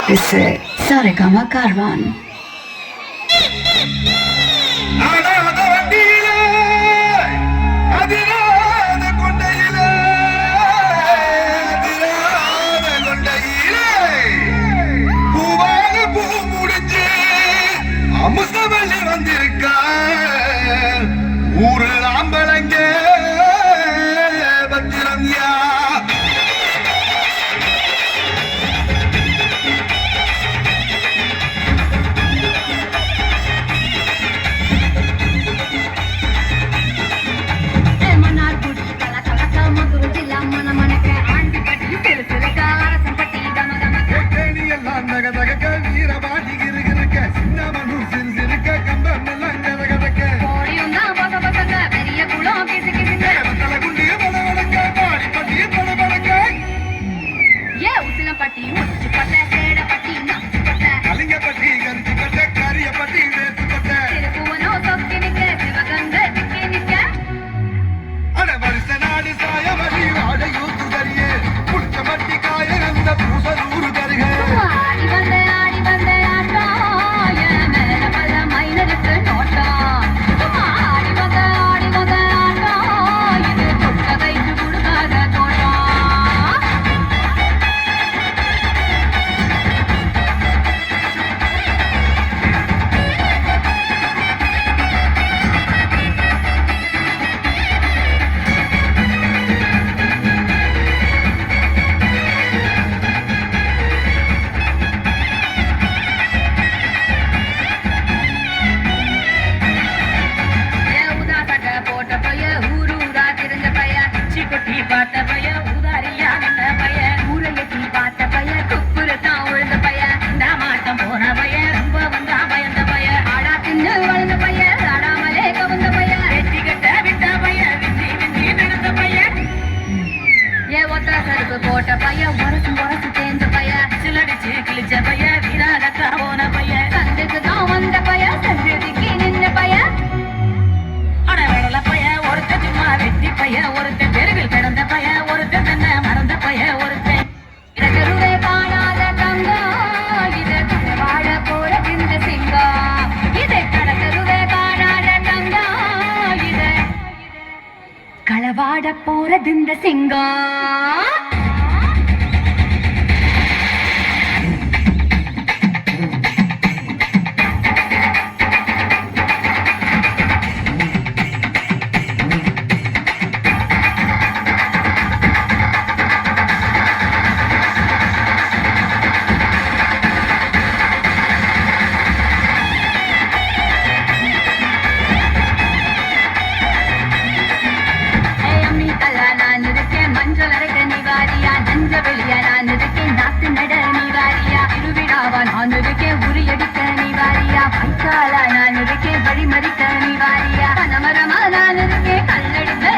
This is Saregama Karwan. அமுசவல்லி வந்திருக்க ஊரு ஆம்பளங்க பத்திரம்யா போட்ட பைய உரசு தேர்ந்த பைய சிலடிச்சு கிழிச்ச பைய வீராகத்தா போன பைய சந்துக்கு தான் வந்த பைய சந்ததிக்கு நின்ன பைய அட வெடல பைய ஒருத்த சும்மா வெட்டி பைய ஒருத்த தெருவில் கிடந்த பைய ஒருத்த தன்னை மறந்த பைய ஒருத்தன் கருவை காணாத தங்கம் இத வாழ போற இந்த சிங்கம் இதை கடற்கருவை காணாத தங்கம் இத களவாட போறது இந்த சிங்கம். நான் இருக்கேன் உரியடிக்க நீ வாரியா பைக்காலா நான் இருக்கேன் வழிமறிக்க நீ வாரியா பனமரமா நான் இருக்கேன் கல்லடிக்க